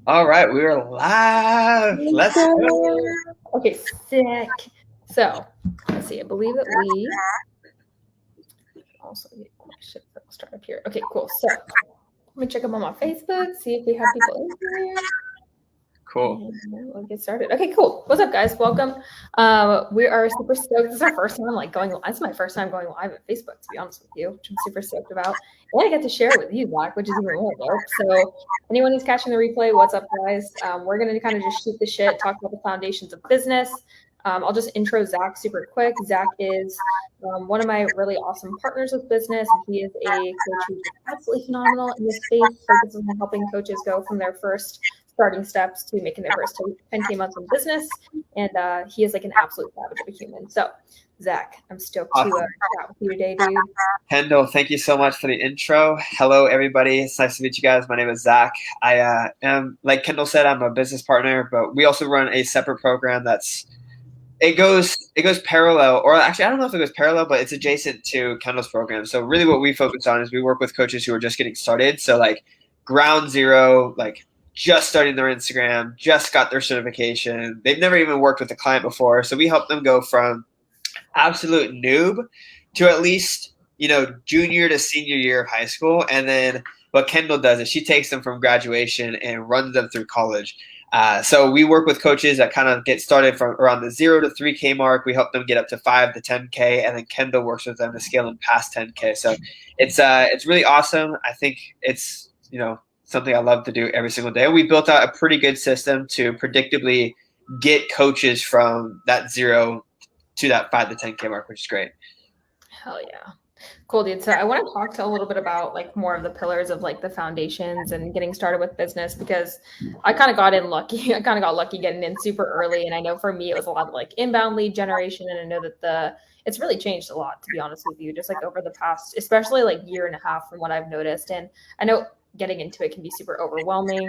All right, we are live. Let's go. Okay, sick. So, let's see. I believe that we also get questions that will start up here. Okay, cool. So, let me check them on my Facebook, see if we have people in here. Cool. And we'll get started. Okay, cool. What's up, guys? Welcome. We are super stoked. This is our first time going live. This is my first time going live at Facebook, to be honest with you, which I'm super stoked about. And I get to share it with you, Zach, which is even more dope. So, anyone who's catching the replay, what's up, guys? We're going to kind of just shoot the shit, talk about the foundations of business. I'll just intro Zach super quick. Zach is one of my really awesome partners with business. He is a coach who's absolutely phenomenal in this space, focuses on helping coaches go from their first starting steps to making their first 10K months in business. And he is like an absolute savage of a human. So, Zach, I'm stoked to chat with you today, dude. Kendall, thank you so much for the intro. Hello, everybody. It's nice to meet you guys. My name is Zach. I am, like Kendall said, I'm a business partner, but we also run a separate program it goes parallel, or actually, I don't know if it goes parallel, but it's adjacent to Kendall's program. So really what we focus on is we work with coaches who are just getting started. So like ground zero, like just starting their Instagram, just got their certification. They've never even worked with a client before. So we help them go from absolute noob to at least, junior to senior year of high school. And then what Kendall does is she takes them from graduation and runs them through college. So we work with coaches that kind of get started from around the 0 to 3K mark. We help them get up to 5 to 10K, and then Kendall works with them to scale them past 10K. So it's really awesome. I think it's something I love to do every single day. We built out a pretty good system to predictably get coaches from that 0 to that 5 to 10K mark, which is great. Hell yeah. Cool, dude. So I want to talk to a little bit about like more of the pillars of like the foundations and getting started with business, because I kind of got in lucky. I kind of got lucky getting in super early. And I know for me, it was a lot of like inbound lead generation. And I know that it's really changed a lot, to be honest with you, just like over the past, especially like year and a half from what I've noticed. And I know getting into it can be super overwhelming.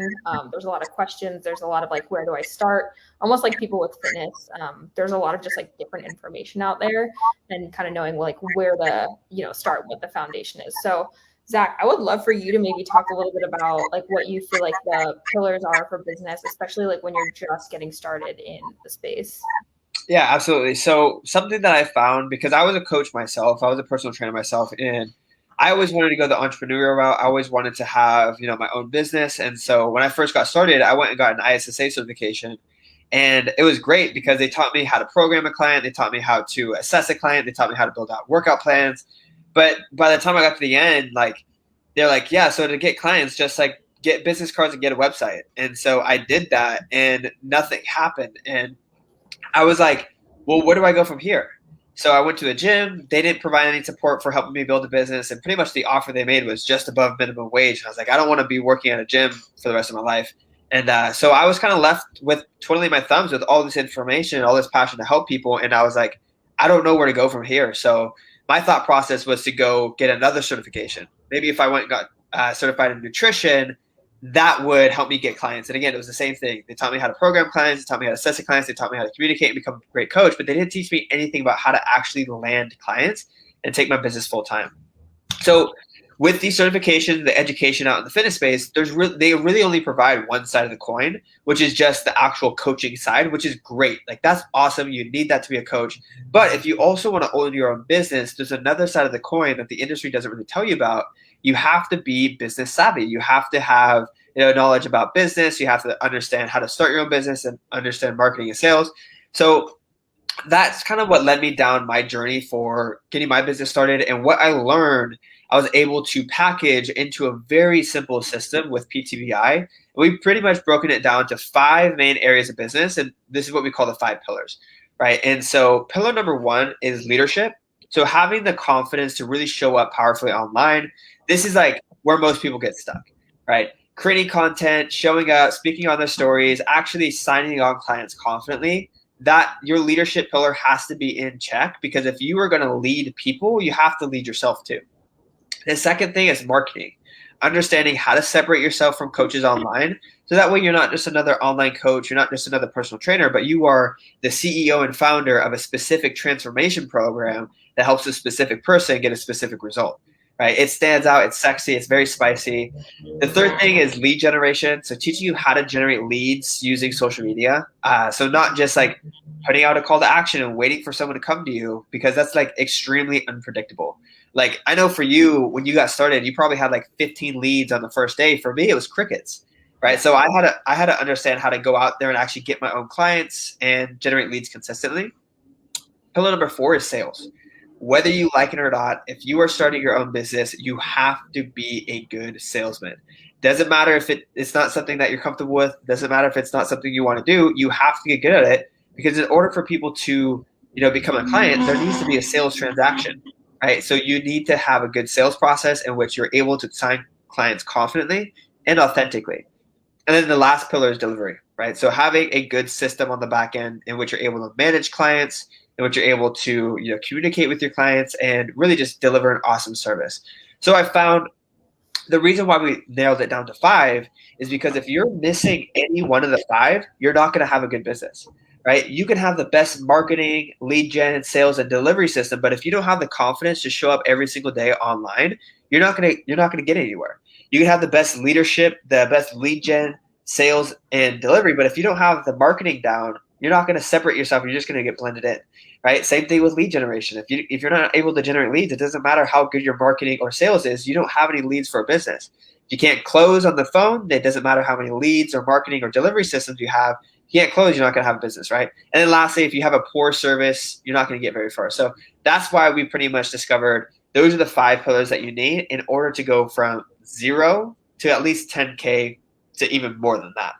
There's a lot of questions. There's a lot of like, where do I start? Almost like people with fitness. There's a lot of just like different information out there, and kind of knowing like where the start what the foundation is. So Zach, I would love for you to maybe talk a little bit about like what you feel like the pillars are for business, especially like when you're just getting started in the space. Yeah, absolutely. So something that I found, because I was a coach myself, I was a personal trainer myself, and I always wanted to go the entrepreneurial route. I always wanted to have, my own business. And so when I first got started, I went and got an ISSA certification. And it was great because they taught me how to program a client. They taught me how to assess a client. They taught me how to build out workout plans. But by the time I got to the end, like they're like, yeah, so to get clients, just like get business cards and get a website. And so I did that and nothing happened. And I was like, well, where do I go from here? So I went to the gym. They didn't provide any support for helping me build a business. And pretty much the offer they made was just above minimum wage. And I was like, I don't want to be working at a gym for the rest of my life. And so I was kind of left with twiddling my thumbs with all this information, all this passion to help people. And I was like, I don't know where to go from here. So my thought process was to go get another certification. Maybe if I went and got certified in nutrition, that would help me get clients. And again, it was the same thing. They taught me how to program clients. They taught me how to assess clients. They taught me how to communicate and become a great coach, but they didn't teach me anything about how to actually land clients and take my business full time. So with these certifications, the education out in the fitness space, they really only provide one side of the coin, which is just the actual coaching side, which is great. Like that's awesome. You need that to be a coach. But if you also want to own your own business, there's another side of the coin that the industry doesn't really tell you about. You have to be business savvy. You have to have knowledge about business. You have to understand how to start your own business and understand marketing and sales. So that's kind of what led me down my journey for getting my business started. And what I learned, I was able to package into a very simple system with PTBI. We've pretty much broken it down to 5 main areas of business. And this is what we call the 5 pillars, right? And so pillar number 1 is leadership. So having the confidence to really show up powerfully online. This is like where most people get stuck, right? Creating content, showing up, speaking on their stories, actually signing on clients confidently. That your leadership pillar has to be in check, because if you are going to lead people, you have to lead yourself too. The second thing is marketing, understanding how to separate yourself from coaches online. So that way you're not just another online coach, you're not just another personal trainer, but you are the CEO and founder of a specific transformation program that helps a specific person get a specific result. right? It stands out. It's sexy. It's very spicy. The third thing is lead generation. So teaching you how to generate leads using social media. So not just like putting out a call to action and waiting for someone to come to you, because that's like extremely unpredictable. Like I know for you, when you got started, you probably had like 15 leads on the first day. For me, it was crickets, right? So I had to understand how to go out there and actually get my own clients and generate leads consistently. Pillar number 4 is sales. Whether you like it or not, if you are starting your own business, you have to be a good salesman. Doesn't matter if it's not something that you're comfortable with. Doesn't matter if it's not something you want to do. You have to get good at it, because in order for people to become a client, there needs to be a sales transaction, right? So you need to have a good sales process in which you're able to sign clients confidently and authentically. And then the last pillar is delivery, right? So having a good system on the back end in which you're able to manage clients, in which you're able to communicate with your clients and really just deliver an awesome service. So I found the reason why we nailed it down to 5 is because if you're missing any one of the 5, you're not going to have a good business, right? You can have the best marketing, lead gen, sales, and delivery system, but if you don't have the confidence to show up every single day online, you're not going to get anywhere. You can have the best leadership, the best lead gen, sales, and delivery, but if you don't have the marketing down, you're not going to separate yourself. You're just going to get blended in, right? Same thing with lead generation. If you're not able to generate leads, it doesn't matter how good your marketing or sales is. You don't have any leads for a business. If you can't close on the phone, it doesn't matter how many leads or marketing or delivery systems you have. If you can't close, you're not going to have a business, right? And then lastly, if you have a poor service, you're not going to get very far. So that's why we pretty much discovered those are the 5 pillars that you need in order to go from 0 to at least 10K to even more than that.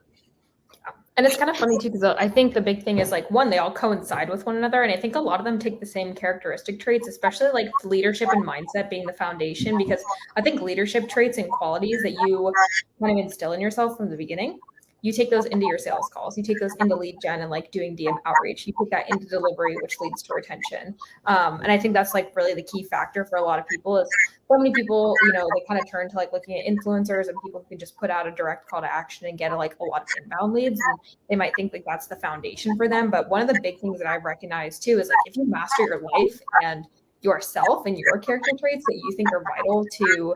And it's kind of funny too, because I think the big thing is like, one, they all coincide with one another. And I think a lot of them take the same characteristic traits, especially like leadership and mindset being the foundation, because I think leadership traits and qualities that you kind of instill in yourself from the beginning, you take those into your sales calls, you take those into lead gen and like doing DM outreach, you take that into delivery, which leads to retention. And I think that's like really the key factor for a lot of people is so many people, they kind of turn to like looking at influencers and people who can just put out a direct call to action and get like a lot of inbound leads. And they might think like that's the foundation for them. But one of the big things that I've recognized too is like, if you master your life and yourself and your character traits that you think are vital to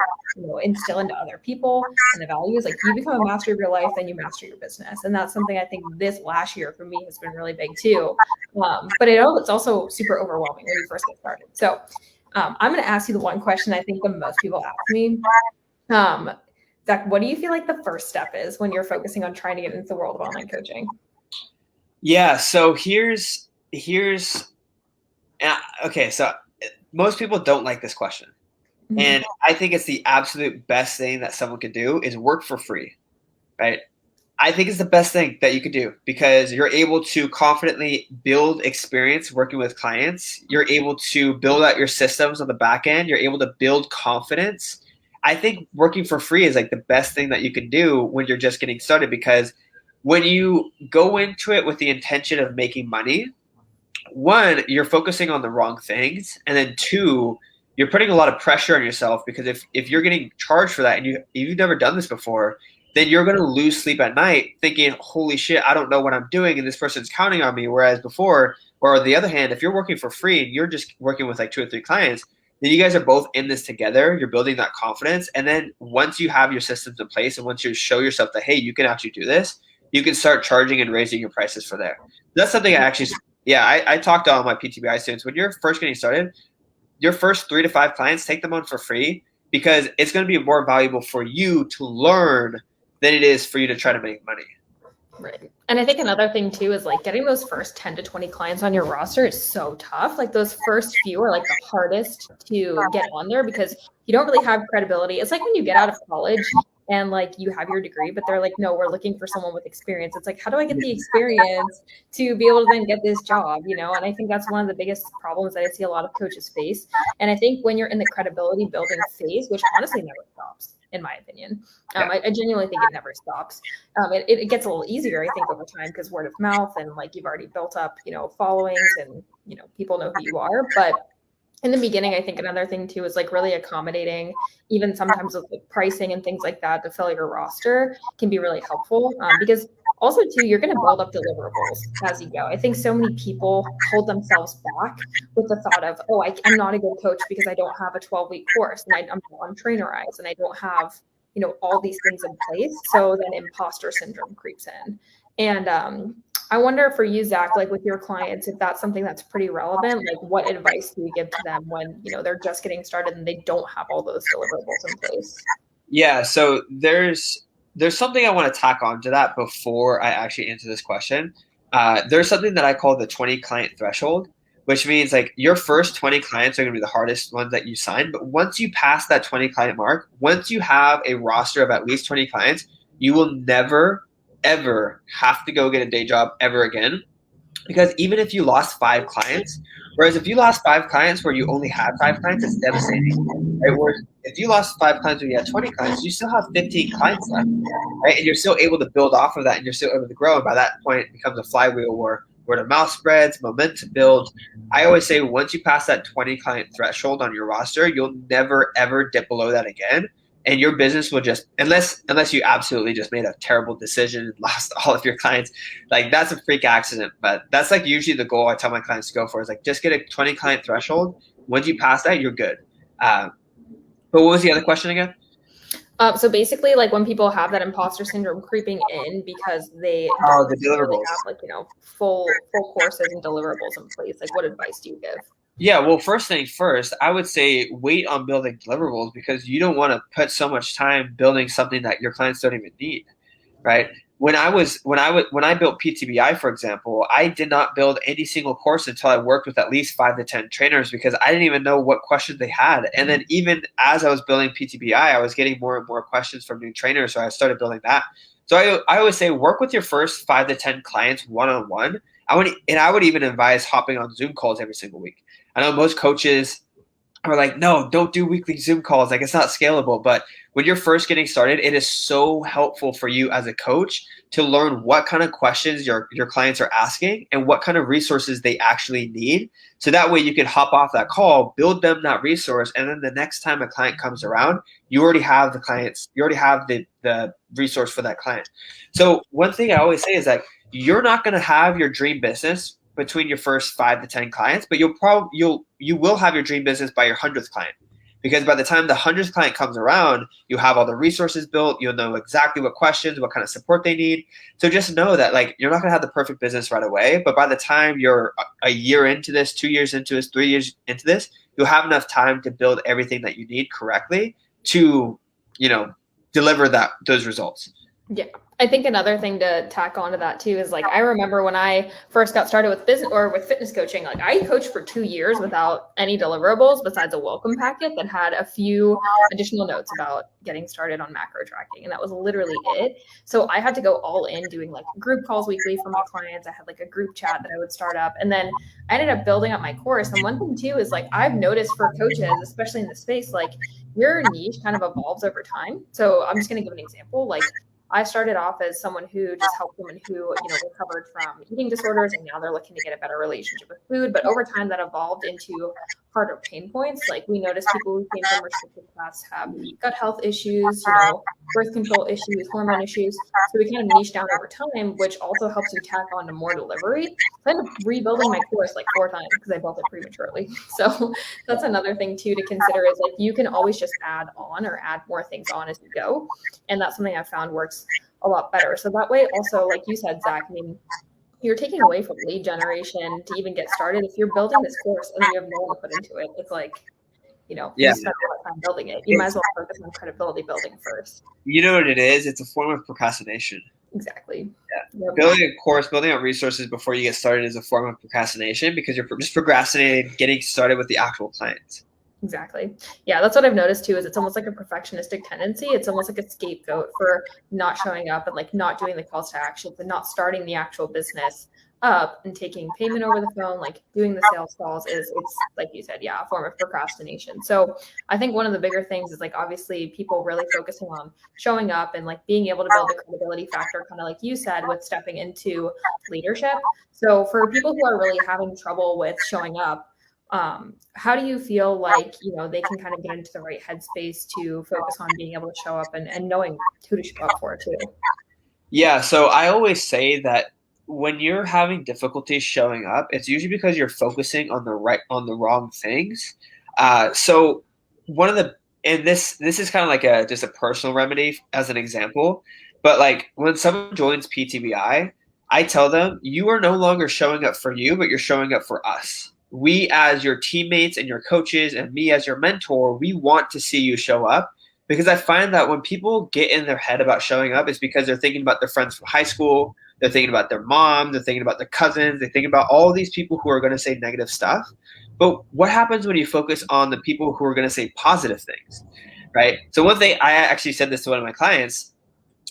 instill into other people and the values, like you become a master of your life, then you master your business. And that's something I think this last year for me has been really big too. But it's also super overwhelming when you first get started. So I'm going to ask you the one question I think the most people ask me. Zach, what do you feel like the first step is when you're focusing on trying to get into the world of online coaching? Yeah, so here's okay, so most people don't like this question. Mm-hmm. And I think it's the absolute best thing that someone could do is work for free, right? I think it's the best thing that you could do because you're able to confidently build experience working with clients. You're able to build out your systems on the back end. You're able to build confidence. I think working for free is like the best thing that you can do when you're just getting started, because when you go into it with the intention of making money, 1, you're focusing on the wrong things. And then 2, you're putting a lot of pressure on yourself, because if you're getting charged for that and you've never done this before, then you're going to lose sleep at night thinking, holy shit, I don't know what I'm doing and this person's counting on me. Whereas before, or on the other hand, if you're working for free and you're just working with like 2 or 3 clients, then you guys are both in this together. You're building that confidence. And then once you have your systems in place and once you show yourself that, hey, you can actually do this, you can start charging and raising your prices for there. That's something I talk to all my PTBI students. When you're first getting started, your first 3 to 5 clients, take them on for free, because it's going to be more valuable for you to learn than it is for you to try to make money. Right. And I think another thing too is like getting those first 10 to 20 clients on your roster is so tough. Like those first few are like the hardest to get on there because you don't really have credibility. It's like when you get out of college and like you have your degree, but they're like, no, we're looking for someone with experience. It's like, how do I get the experience to be able to then get this job? And I think that's one of the biggest problems that I see a lot of coaches face. And I think when you're in the credibility building phase, which honestly never stops, in my opinion, I genuinely think it never stops. It gets a little easier, I think, over time because word of mouth and like you've already built up, followings and, people know who you are. But in the beginning, I think another thing too is like really accommodating, even sometimes with like pricing and things like that to fill your roster can be really helpful because Also, too, you're going to build up deliverables as you go. I think so many people hold themselves back with the thought of, oh, I'm not a good coach because I don't have a 12-week course and I'm trainerized and I don't have, all these things in place. So then imposter syndrome creeps in. And I wonder for you, Zach, like with your clients, if that's something that's pretty relevant, like what advice do you give to them when, they're just getting started and they don't have all those deliverables in place? Yeah, so there's something I want to tack on to that before I actually answer this question. There's something that I call the 20 client threshold, which means like your first 20 clients are going to be the hardest ones that you sign. But once you pass that 20 client mark, once you have a roster of at least 20 clients, you will never, ever have to go get a day job ever again. Because even if you lost 5 clients, whereas if you lost 5 clients where you only had 5 clients, it's devastating. Right? Whereas if you lost 5 clients where you had 20 clients, you still have 15 clients left, right? And you're still able to build off of that, and you're still able to grow. And by that point, it becomes a flywheel where word of mouth spreads, momentum builds. I always say once you pass that 20 client threshold on your roster, you'll never ever dip below that again. And your business will just, unless you absolutely just made a terrible decision and lost all of your clients, like that's a freak accident. But that's like usually the goal I tell my clients to go for is like just get a 20 client threshold. Once you pass that, you're good. But what was the other question again? So basically, like when people have that imposter syndrome creeping in because they Oh, don't the necessarily deliverables. have like, full courses and deliverables in place, like what advice do you give? Yeah, well, first thing first, I would say wait on building deliverables because you don't want to put so much time building something that your clients don't even need, right? When I built PTBI, for example, I did not build any single course until I worked with at least 5 to 10 trainers because I didn't even know what questions they had. And then even as I was building PTBI, I was getting more and more questions from new trainers, so I started building that. So I always say work with your first 5 to 10 clients one on one. I would even advise hopping on Zoom calls every single week. I know most coaches are like, no, don't do weekly Zoom calls. Like it's not scalable. But when you're first getting started, it is so helpful for you as a coach to learn what kind of questions your clients are asking and what kind of resources they actually need. So that way you can hop off that call, build them that resource, and then the next time a client comes around, you already have the resource for that client. So one thing I always say is that you're not going to have your dream business between your first 5 to 10 clients, but you will have your dream business by your 100th client. Because by the time the 100th client comes around, you have all the resources built, you'll know exactly what questions, what kind of support they need. So just know that like you're not going to have the perfect business right away, but by the time you're a year into this, 2 years into this, 3 years into this, you'll have enough time to build everything that you need correctly to, deliver those results. Yeah. I think another thing to tack onto that too is like I remember when I first got started with business or with fitness coaching, like I coached for 2 years without any deliverables besides a welcome packet that had a few additional notes about getting started on macro tracking. And that was literally it. So I had to go all in doing like group calls weekly for my clients. I had like a group chat that I would start up. And then I ended up building up my course. And one thing too is like I've noticed for coaches, especially in the space, like your niche kind of evolves over time. So I'm just going to give an example. Like I started off as someone who just helped women who, recovered from eating disorders, and now they're looking to get a better relationship with food. But over time, that evolved into harder pain points. Like we noticed people who came from restricted class have gut health issues, birth control issues, hormone issues. So we kind of niche down over time, which also helps you tack on to more delivery. I ended up rebuilding my course like 4 times because I built it prematurely. So that's another thing too to consider is like you can always just add on or add more things on as you go. And that's something I found works a lot better. So that way also, like you said, Zach, I mean, you're taking away from lead generation to even get started. If you're building this course and you have no one to put into it, it's like, Yeah. you spent a lot of time building it. You might as well focus on credibility building first. You know what it is? It's a form of procrastination. Exactly. Yeah. Building a course, building out resources before you get started is a form of procrastination because you're just procrastinating getting started with the actual clients. Exactly. Yeah, that's what I've noticed too, is it's almost like a perfectionistic tendency. It's almost like a scapegoat for not showing up and like not doing the calls to actions and not starting the actual business up and taking payment over the phone, like doing the sales calls it's like you said, yeah, a form of procrastination. So I think one of the bigger things is like obviously people really focusing on showing up and like being able to build the credibility factor, kind of like you said, with stepping into leadership. So for people who are really having trouble with showing up, how do you feel like they can kind of get into the right headspace to focus on being able to show up and knowing who to show up for too? Yeah, so I always say that when you're having difficulty showing up, it's usually because you're focusing on the wrong things. So one of the and this is kind of like a just a personal remedy as an example, but like when someone joins PTBI, I tell them you are no longer showing up for you, but you're showing up for us. We as your teammates and your coaches and me as your mentor, we want to see you show up because I find that when people get in their head about showing up, it's because they're thinking about their friends from high school, they're thinking about their mom, they're thinking about their cousins, they're thinking about all these people who are going to say negative stuff. But what happens when you focus on the people who are going to say positive things, right? So one thing I actually said this to one of my clients.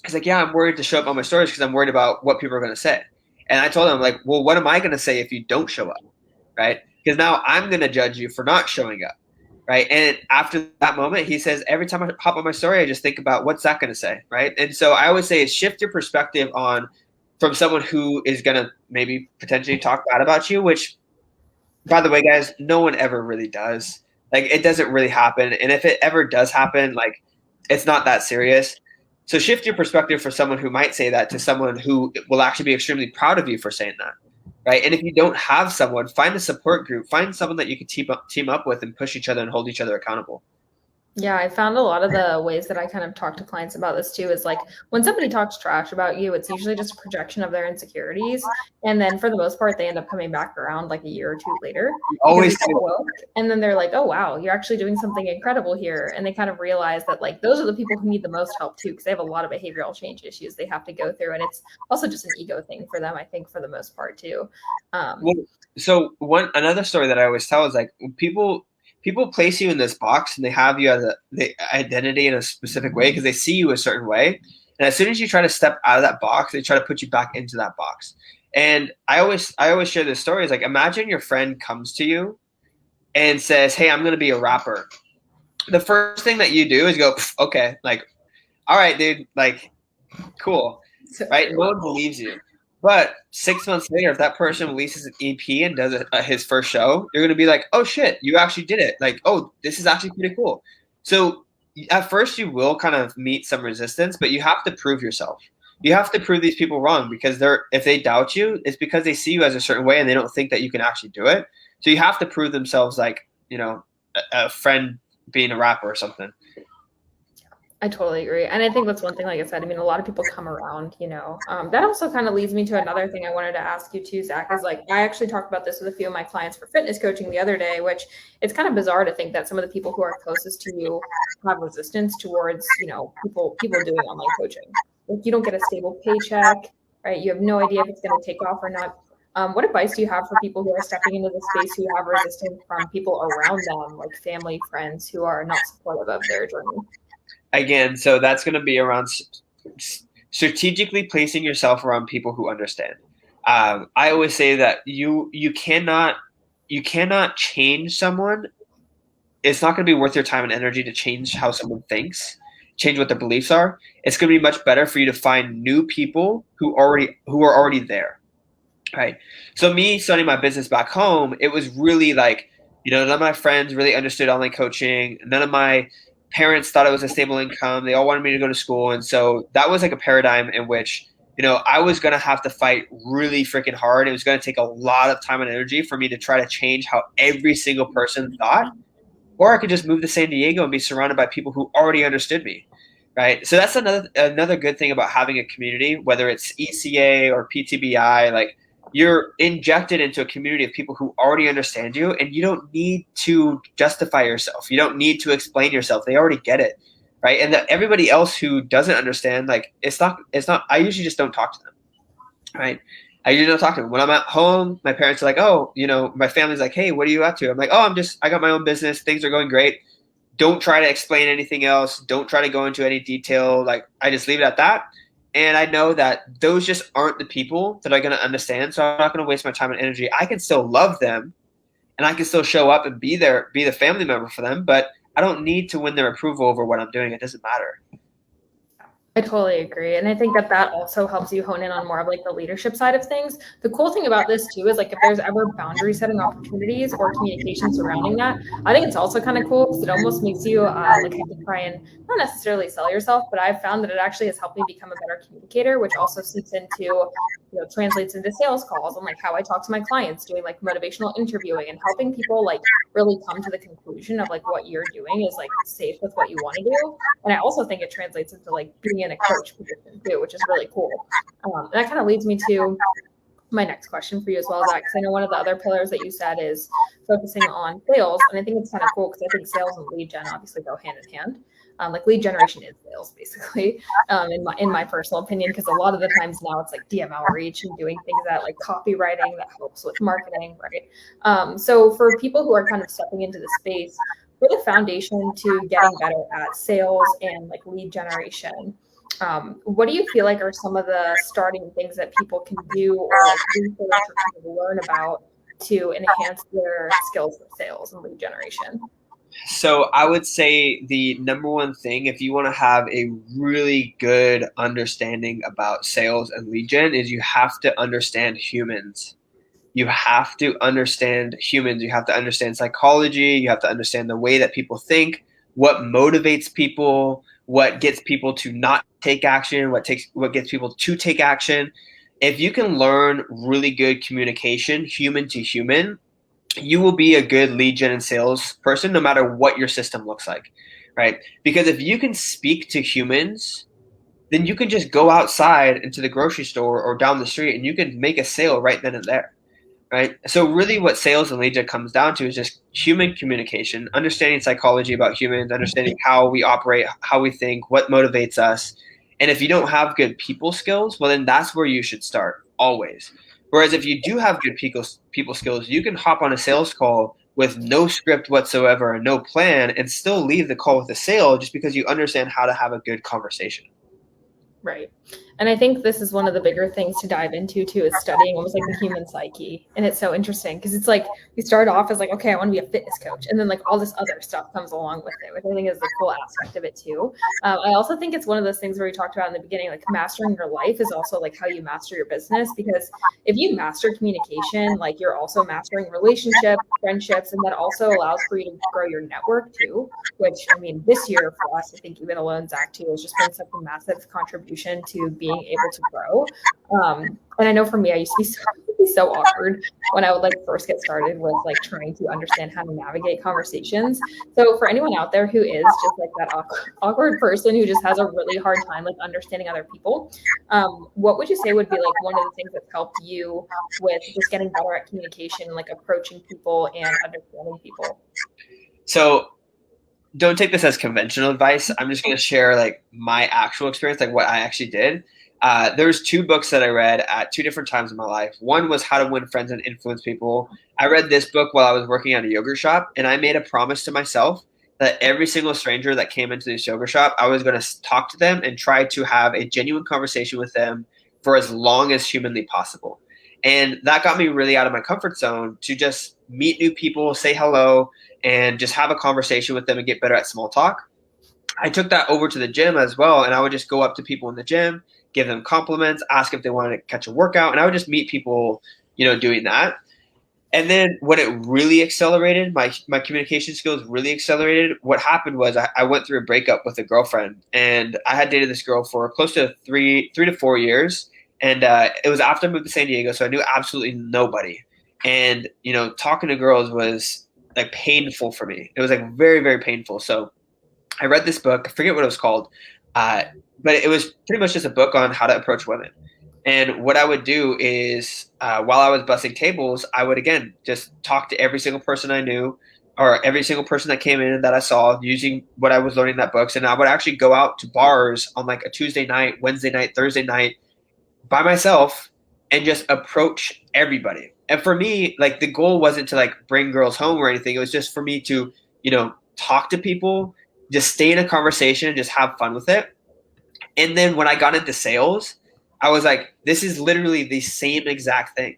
He's like, yeah, I'm worried to show up on my stories because I'm worried about what people are going to say. And I told him, like, well, what am I going to say if you don't show up, right? Because now I'm going to judge you for not showing up, right? And after that moment, he says, every time I hop on my story, I just think about what's that going to say, right? And so I always say, shift your perspective on from someone who is going to maybe potentially talk bad about you, which, by the way, guys, no one ever really does. Like, it doesn't really happen. And if it ever does happen, like, it's not that serious. So shift your perspective for someone who might say that to someone who will actually be extremely proud of you for saying that, right? And if you don't have someone, find a support group, find someone that you can team up with and push each other and hold each other accountable. Yeah, I found a lot of the ways that I kind of talk to clients about this too is like when somebody talks trash about you, it's usually just a projection of their insecurities. And then for the most part, they end up coming back around like a year or two later You because they always take a do. look and then they're like, oh, wow, you're actually doing something incredible here. And they kind of realize that like those are the people who need the most help too, because they have a lot of behavioral change issues they have to go through. And it's also just an ego thing for them, I think, for the most part too. Well, so one another story that I always tell is like people place you in this box and they have you as the identity in a specific way because they see you a certain way. And as soon as you try to step out of that box, they try to put you back into that box. And I always share this story is like imagine your friend comes to you and says, "Hey, I'm going to be a rapper." The first thing that you do is go, "Okay, like all right, dude, like cool." So Right? true. No one believes you. But 6 months later, if that person releases an EP and does his first show, you're going to be like, oh shit, you actually did it. Like, oh, this is actually pretty cool. So at first, you will kind of meet some resistance, but you have to prove yourself. You have to prove these people wrong because if they doubt you, it's because they see you as a certain way and they don't think that you can actually do it. So you have to prove themselves like, a friend being a rapper or something. I totally agree. And I think that's one thing, like I said, I mean, a lot of people come around, that also kind of leads me to another thing I wanted to ask you too, Zach, is like, I actually talked about this with a few of my clients for fitness coaching the other day, which it's kind of bizarre to think that some of the people who are closest to you have resistance towards, people doing online coaching. Like you don't get a stable paycheck, right? You have no idea if it's going to take off or not. What advice do you have for people who are stepping into the space who have resistance from people around them, like family, friends who are not supportive of their journey? Again, so that's going to be around strategically placing yourself around people who understand. I always say that you cannot change someone. It's not going to be worth your time and energy to change how someone thinks, change what their beliefs are. It's going to be much better for you to find new people who are already there, right? So me starting my business back home, it was really like none of my friends really understood online coaching. None of my parents thought it was a stable income. They all wanted me to go to school. And so that was like a paradigm in which, I was going to have to fight really freaking hard. It was going to take a lot of time and energy for me to try to change how every single person thought. Or I could just move to San Diego and be surrounded by people who already understood me. Right. So that's another good thing about having a community, whether it's ECA or PTBI, like you're injected into a community of people who already understand you and you don't need to justify yourself. You don't need to explain yourself. They already get it. Right. And that everybody else who doesn't understand, like it's not, I usually just don't talk to them. Right. I usually don't talk to them. When I'm at home, my parents are like, oh, my family's like, hey, what are you up to? I'm like, oh, I got my own business. Things are going great. Don't try to explain anything else. Don't try to go into any detail. Like I just leave it at that. And I know that those just aren't the people that are going to understand. So I'm not going to waste my time and energy. I can still love them and I can still show up and be the family member for them, but I don't need to win their approval over what I'm doing. It doesn't matter. I totally agree. And I think that that also helps you hone in on more of like the leadership side of things. The cool thing about this too is like if there's ever boundary setting opportunities or communication surrounding that, I think it's also kind of cool because it almost makes you like have to try and not necessarily sell yourself, but I've found that it actually has helped me become a better communicator, which also seeps into, translates into sales calls and like how I talk to my clients, doing like motivational interviewing and helping people like really come to the conclusion of like what you're doing is like safe with what you want to do. And I also think it translates into like being in a coach position too, which is really cool. And that kind of leads me to my next question for you as well, Zach, because I know one of the other pillars that you said is focusing on sales. And I think it's kind of cool because I think sales and lead gen obviously go hand in hand. Like lead generation is sales basically, in my personal opinion, because a lot of the times now it's like DM outreach and doing things that like copywriting that helps with marketing, right? So for people who are kind of stepping into the space, for the foundation to getting better at sales and like lead generation, what do you feel like are some of the starting things that people can do or like research or kind of learn about to enhance their skills for sales and lead generation? So I would say the number one thing, if you want to have a really good understanding about sales and lead gen, is you have to understand humans. You have to understand humans. You have to understand psychology. You have to understand the way that people think, what motivates people, what gets people to not take action, what gets people to take action. If you can learn really good communication, human to human, you will be a good lead gen and sales person no matter what your system looks like, right? Because if you can speak to humans, then you can just go outside into the grocery store or down the street and you can make a sale right then and there, right? So really what sales and lead gen comes down to is just human communication, understanding psychology about humans, understanding how we operate, how we think, what motivates us. And if you don't have good people skills, well, then that's where you should start always. Whereas if you do have good people skills, you can hop on a sales call with no script whatsoever and no plan and still leave the call with a sale just because you understand how to have a good conversation. Right. And I think this is one of the bigger things to dive into too, is studying almost like the human psyche. And it's so interesting because it's like we start off as like, okay, I want to be a fitness coach. And then like all this other stuff comes along with it, which I think is the cool aspect of it too. I also think it's one of those things where we talked about in the beginning, like mastering your life is also like how you master your business. Because if you master communication, like you're also mastering relationships, friendships, and that also allows for you to grow your network too, which I mean, this year for us, I think even alone, Zach too, has just been such a massive contribution to being able to grow. And I know for me, I used to be so awkward when I would like first get started with like trying to understand how to navigate conversations. So for anyone out there who is just like that awkward person who just has a really hard time like understanding other people, what would you say would be like one of the things that's helped you with just getting better at communication and like approaching people and understanding people? So don't take this as conventional advice. I'm just going to share like my actual experience, like what I actually did. There's two books that I read at two different times in my life. One was How to Win Friends and Influence People. I read this book while I was working at a yogurt shop, and I made a promise to myself that every single stranger that came into this yogurt shop, I was going to talk to them and try to have a genuine conversation with them for as long as humanly possible. And that got me really out of my comfort zone to just meet new people, say hello, and just have a conversation with them and get better at small talk. I took that over to the gym as well, and I would just go up to people in the gym, give them compliments, ask if they wanted to catch a workout, and I would just meet people, doing that. And then when it really accelerated, my communication skills really accelerated. What happened was I went through a breakup with a girlfriend, and I had dated this girl for close to three to 4 years. And it was after I moved to San Diego, so I knew absolutely nobody. And talking to girls was like painful for me. It was like very, very painful. So I read this book. I forget what it was called, but it was pretty much just a book on how to approach women. And what I would do is, while I was bussing tables, I would again just talk to every single person I knew, or every single person that came in that I saw, using what I was learning in that books. And I would actually go out to bars on like a Tuesday night, Wednesday night, Thursday night by myself and just approach everybody. And for me, like the goal wasn't to like bring girls home or anything. It was just for me to, talk to people, just stay in a conversation and just have fun with it. And then when I got into sales, I was like, this is literally the same exact thing.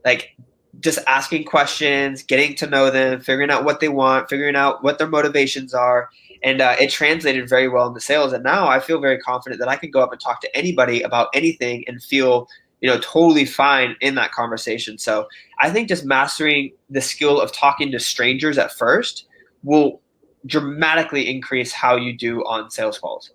Like just asking questions, getting to know them, figuring out what they want, figuring out what their motivations are. And it translated very well into sales. And now I feel very confident that I can go up and talk to anybody about anything and feel, totally fine in that conversation. So I think just mastering the skill of talking to strangers at first will dramatically increase how you do on sales calls.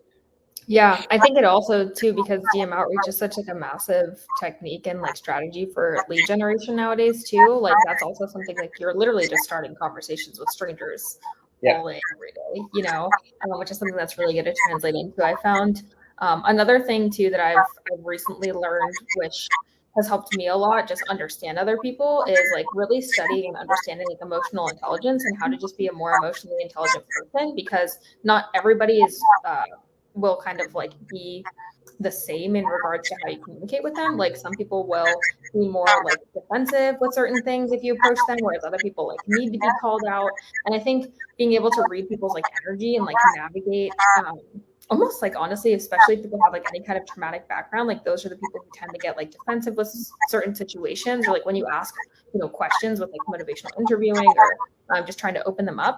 Yeah, I think it also too, because DM outreach is such like a massive technique and like strategy for lead generation nowadays too. Like that's also something like you're literally just starting conversations with strangers Yeah. all day every day, which is something that's really good to translate into. I found another thing too that I've recently learned, which has helped me a lot, just understand other people, is like really studying and understanding like emotional intelligence and how to just be a more emotionally intelligent person, because not everybody is will kind of like be the same in regards to how you communicate with them. Like some people will be more like defensive with certain things if you approach them, whereas other people like need to be called out. And I think being able to read people's like energy and like navigate almost like honestly, especially if people have like any kind of traumatic background, like those are the people who tend to get like defensive with certain situations, or like when you ask, questions with like motivational interviewing or just trying to open them up.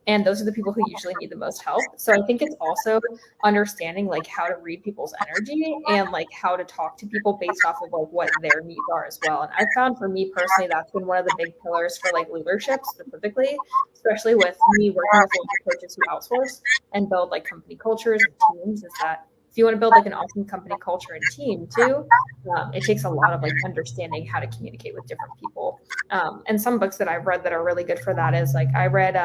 And those are the people who usually need the most help. So I think it's also understanding like how to read people's energy and like how to talk to people based off of like what their needs are as well. And I found for me personally, that's been one of the big pillars for like leadership specifically, especially with me working with a lot of coaches who outsource and build like company cultures and teams, is that if you want to build like an awesome company culture and team too, it takes a lot of like understanding how to communicate with different people. And some books that I've read that are really good for that is like I read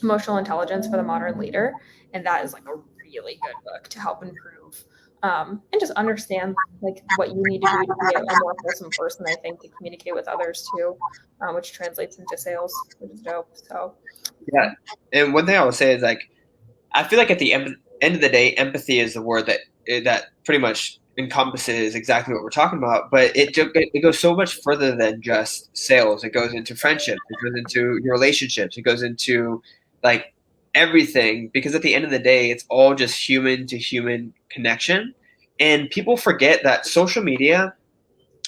Emotional Intelligence for the Modern Leader, and that is like a really good book to help improve and just understand like what you need to do to be a more wholesome person. I think to communicate with others too, which translates into sales, which is dope. So Yeah. And one thing I would say is like, I feel like at the end of the day, empathy is the word that pretty much encompasses exactly what we're talking about. But it goes so much further than just sales. It goes into friendships. It goes into your relationships. It goes into like everything, because at the end of the day, it's all just human to human connection. And people forget that social media,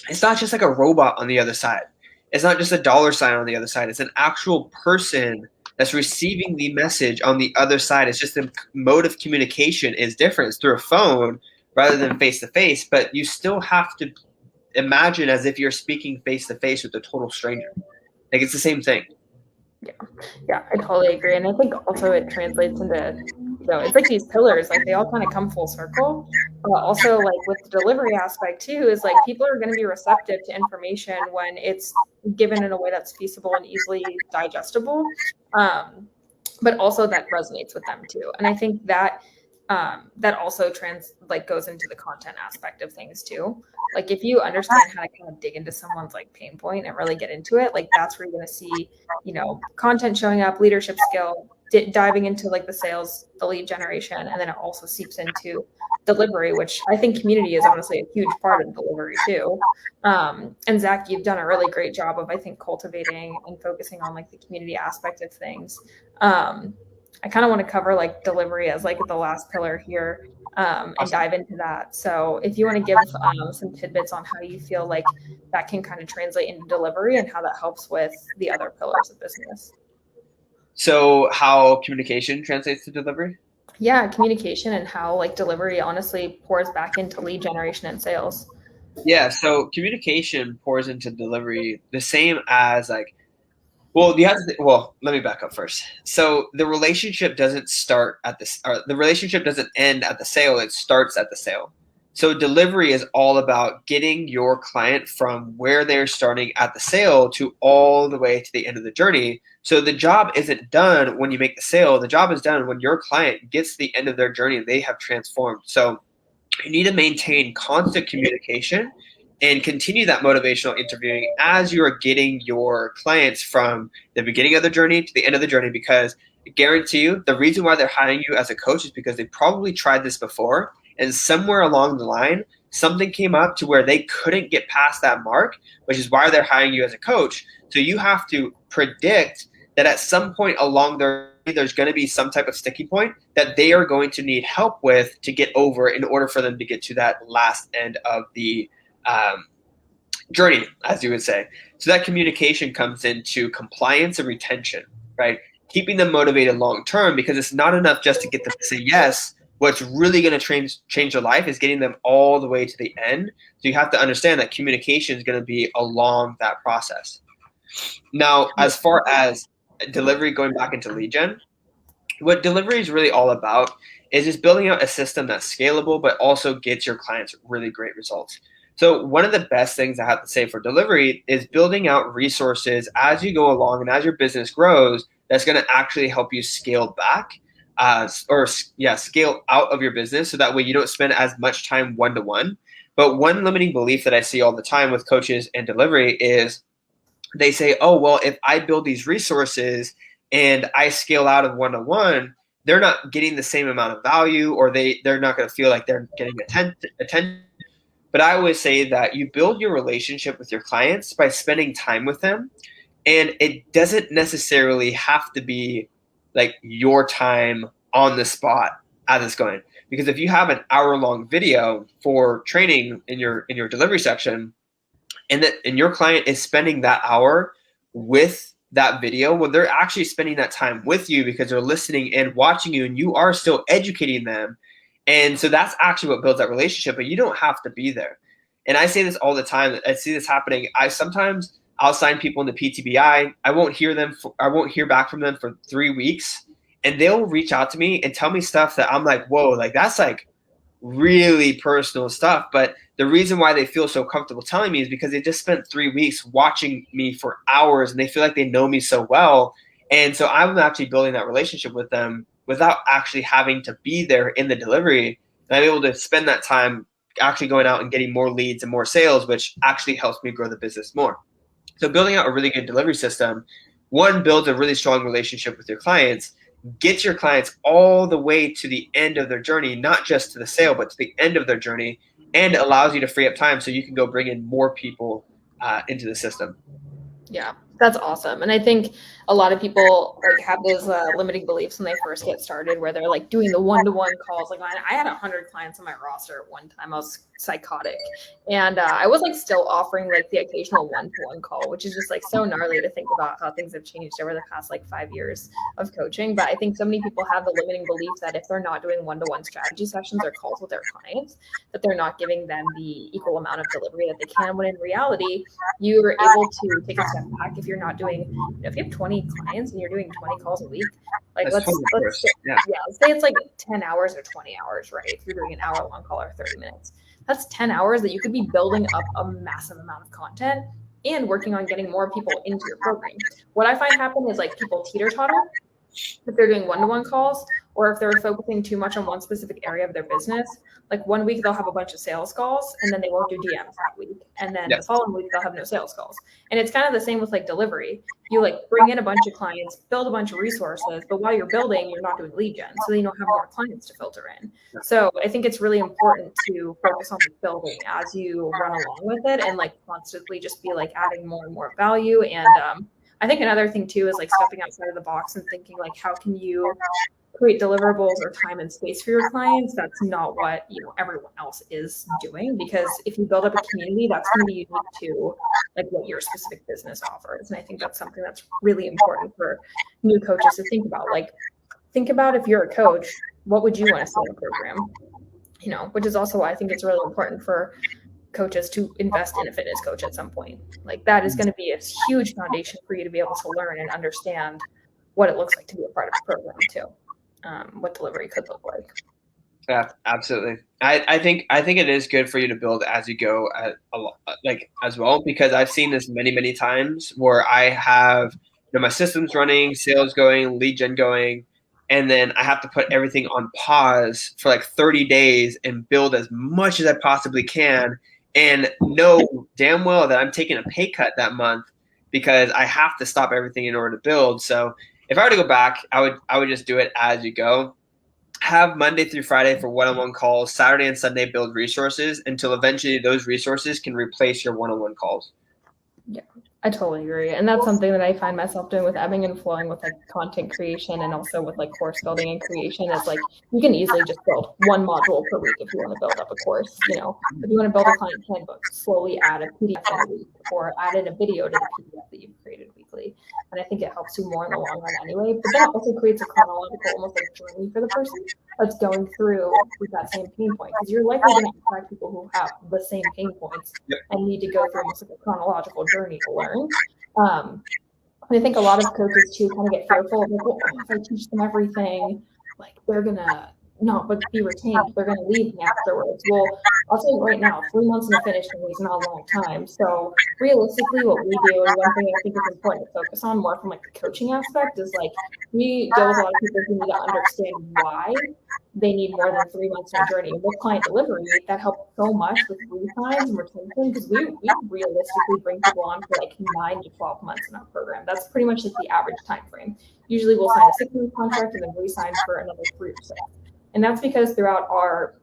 it's not just like a robot on the other side. It's not just a dollar sign on the other side. It's an actual person that's receiving the message on the other side. It's just the mode of communication is different. It's through a phone rather than face to face, but you still have to imagine as if you're speaking face to face with a total stranger. Like it's the same thing. yeah, I totally agree. And I think also it translates into, it's like these pillars, like they all kind of come full circle. Also, like with the delivery aspect too, is like people are going to be receptive to information when it's given in a way that's feasible and easily digestible. But also that resonates with them too. And I think that that also goes into the content aspect of things too. Like if you understand how to kind of dig into someone's like pain point and really get into it, like that's where you're going to see, content showing up, leadership skill, diving into like the sales, the lead generation, and then it also seeps into delivery, which I think community is honestly a huge part of delivery too. And Zach, you've done a really great job of, I think, cultivating and focusing on like the community aspect of things. I kind of want to cover like delivery as like the last pillar here, and dive into that. So if you want to give some tidbits on how you feel like that can kind of translate into delivery and how that helps with the other pillars of business. So how communication translates to delivery? Yeah, communication and how like delivery honestly pours back into lead generation and sales. Yeah, so communication pours into delivery the same as like, well, you have to, well, let me back up first. So the relationship doesn't start at this, or the relationship doesn't end at the sale, it starts at the sale. So delivery is all about getting your client from where they're starting at the sale to all the way to the end of the journey. So the job isn't done when you make the sale. The job is done when your client gets to the end of their journey and they have transformed. So you need to maintain constant communication and continue that motivational interviewing as you are getting your clients from the beginning of the journey to the end of the journey, because I guarantee you the reason why they're hiring you as a coach is because they probably tried this before, and somewhere along the line something came up to where they couldn't get past that mark, which is why they're hiring you as a coach. So you have to predict that at some point along there's going to be some type of sticking point that they are going to need help with to get over in order for them to get to that last end of the journey, as you would say. So that communication comes into compliance and retention, right? keeping them motivated long term, because it's not enough just to get them to say yes. What's really going to change their life is getting them all the way to the end. So you have to understand that communication is going to be along that process. Now, as far as delivery, going back into lead gen, what delivery is really all about is just building out a system that's scalable, but also gets your clients really great results. So one of the best things I have to say for delivery is building out resources as you go along and as your business grows, that's going to actually help you scale back scale out of your business. So that way you don't spend as much time one-to-one. But one limiting belief that I see all the time with coaches and delivery is they say, oh, well, if I build these resources and I scale out of one-to-one, they're not getting the same amount of value, or they're not going to feel like they're getting attention. But I always say that you build your relationship with your clients by spending time with them. And it doesn't necessarily have to be like your time on the spot as it's going. Because if you have an hour-long video for training in your delivery section, and your client is spending that hour with that video, well, they're actually spending that time with you because they're listening and watching you, and you are still educating them. And so that's actually what builds that relationship, but you don't have to be there. And I say this all the time. I see this happening. I'll sign people into PTBI. I won't hear back from them for 3 weeks, and they'll reach out to me and tell me stuff that I'm like, whoa, like that's like really personal stuff. But the reason why they feel so comfortable telling me is because they just spent 3 weeks watching me for hours, and they feel like they know me so well. And so I'm actually building that relationship with them without actually having to be there in the delivery. And I'm able to spend that time actually going out and getting more leads and more sales, which actually helps me grow the business more. So building out a really good delivery system, one, builds a really strong relationship with your clients, gets your clients all the way to the end of their journey, not just to the sale, but to the end of their journey, and allows you to free up time so you can go bring in more people into the system. Yeah, that's awesome. And I think a lot of people like have those limiting beliefs when they first get started, where they're like doing the one-to-one calls. Like I had 100 clients on my roster at one time. I was psychotic, and I was like still offering like the occasional one-to-one call, which is just like so gnarly to think about how things have changed over the past like 5 years of coaching. But I think so many people have the limiting belief that if they're not doing one-to-one strategy sessions or calls with their clients, that they're not giving them the equal amount of delivery that they can, when in reality, you are able to take a step back. If you're not doing, if you have 20 clients and you're doing 20 calls a week, like let's say it's like 10 hours or 20 hours, right? If you're doing an hour-long call or 30 minutes, that's 10 hours that you could be building up a massive amount of content and working on getting more people into your program. What I find happen is like people teeter-totter if they're doing one-to-one calls, or if they're focusing too much on one specific area of their business. Like one week they'll have a bunch of sales calls, and then they won't do DMs that week. And then the following week they'll have no sales calls. And it's kind of the same with like delivery. You like bring in a bunch of clients, build a bunch of resources, but while you're building, you're not doing lead gen. So then you don't have more clients to filter in. So I think it's really important to focus on the building as you run along with it, and like constantly just be like adding more and more value. And I think another thing too is like stepping outside of the box and thinking like, how can you create deliverables or time and space for your clients that's not what everyone else is doing? Because if you build up a community, that's going to be unique to like what your specific business offers. And I think that's something that's really important for new coaches to think about. Like, think about if you're a coach, what would you want to see in a program? Which is also why I think it's really important for coaches to invest in a fitness coach at some point. Like that is going to be a huge foundation for you to be able to learn and understand what it looks like to be a part of a program too. What delivery could look like. Yeah, absolutely. I think it is good for you to build as you go as well, because I've seen this many times where I have my systems running, sales going, lead gen going, and then I have to put everything on pause for like 30 days and build as much as I possibly can, and know damn well that I'm taking a pay cut that month because I have to stop everything in order to build. So if I were to go back, I would just do it as you go. Have Monday through Friday for one-on-one calls, Saturday and Sunday build resources until eventually those resources can replace your one-on-one calls. Yeah, I totally agree. And that's something that I find myself doing with ebbing and flowing with like content creation, and also with like course building and creation. Is like you can easily just build one module per week if you want to build up a course. If you want to build a client handbook, slowly add a PDF in a week, or add in a video to the PDF that you've created weekly. quickly. And I think it helps you more in the long run anyway. But then it also creates a chronological, almost like journey for the person that's going through with that same pain point. Because you're likely going to attract people who have the same pain points and need to go through almost like a chronological journey to learn. And I think a lot of coaches too kind of get fearful of like, well, if I teach them everything, like they're gonna not be retained, they're gonna leave me afterwards. Well, I'll tell you right now, 3 months in a finish is not a long time. So realistically, what we do, and one thing I think is important to focus on more from like the coaching aspect is like we deal with a lot of people who need to understand why they need more than 3 months in a journey. And with client delivery, that helps so much with retimes and retention because we realistically bring people on for like 9 to 12 months in our program. That's pretty much like the average time frame. Usually we'll sign a 6-month contract and then re-sign for another 3 or so. And that's because throughout our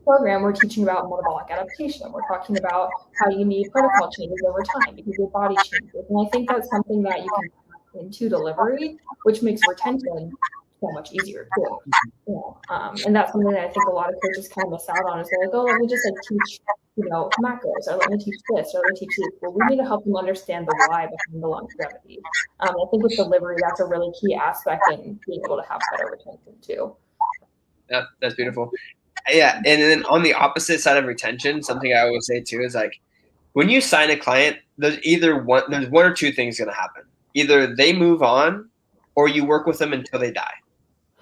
program, we're teaching about metabolic adaptation. We're talking about how you need protocol changes over time because your body changes. And I think that's something that you can put into delivery, which makes retention so much easier too. And that's something that I think a lot of coaches kind of miss out on is they're like, oh, let me just like teach, macros, or let me teach this, or let me teach this. Well, we need to help them understand the why behind the longevity. I think with delivery, that's a really key aspect in being able to have better retention too. Yeah, that's beautiful. Yeah, and then on the opposite side of retention, something I always say too is like when you sign a client, there's one or two things going to happen. Either they move on, or you work with them until they die.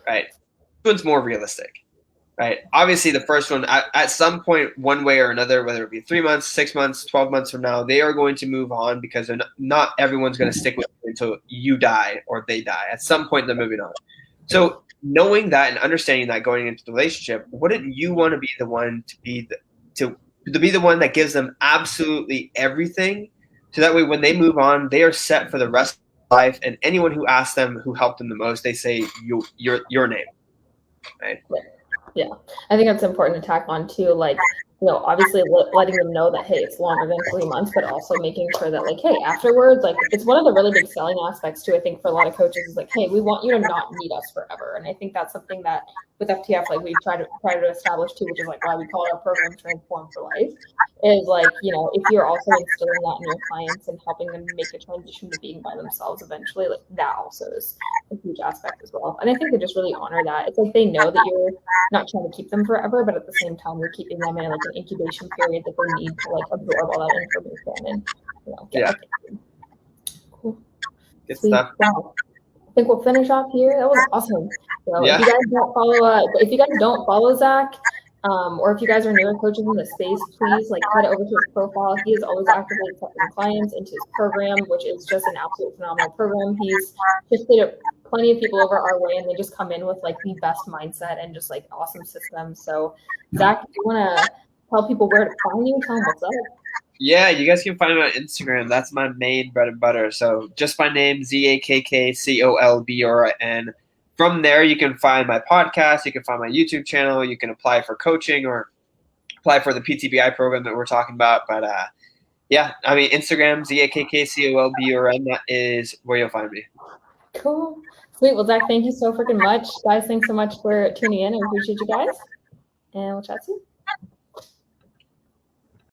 Right? This one's more realistic. Right? Obviously, the first one at some point, one way or another, whether it be 3 months, 6 months, 12 months from now, they are going to move on because not everyone's going to stick with you until you die or they die. At some point, they're moving on. So knowing that and understanding that going into the relationship, wouldn't you want to be the one to be the one that gives them absolutely everything, so that way when they move on, they are set for the rest of their life, and anyone who asks them who helped them the most, they say your name, right? Yeah, I think that's important to tack on too. Like, obviously letting them know that, hey, it's longer than 3 months, but also making sure that like, hey, afterwards, like it's one of the really big selling aspects too, I think for a lot of coaches is like, hey, we want you to not need us forever. And I think that's something that with FTF, like we try to establish too, which is like why we call our program Transform for Life, is like, if you're also instilling that in your clients and helping them make the transition to being by themselves eventually, like that also is a huge aspect as well. And I think they just really honor that. It's like they know that you're not trying to keep them forever, but at the same time, you're keeping them in like an incubation period that they need to like absorb all that information and get cool. Good stuff. Wow. I think we'll finish off here. That was awesome. So if you guys don't follow Zach, or if you guys are newer coaches in the space, please like head over to his profile. He is always actively accepting clients into his program, which is just an absolute phenomenal program. He's shifted plenty of people over our way, and they just come in with like the best mindset and just like awesome systems. So Zach, do you want to tell people where to find you? Tell them what's up. Yeah, you guys can find me on Instagram. That's my main bread and butter. So just my name, ZAKKCOLBORN. From there, you can find my podcast. You can find my YouTube channel. You can apply for coaching or apply for the PTBI program that we're talking about. But yeah, I mean, Instagram, ZAKKCOLBORN. That is where you'll find me. Cool. Sweet. Well, Zach, thank you so freaking much. Guys, thanks so much for tuning in. I appreciate you guys. And we'll chat soon.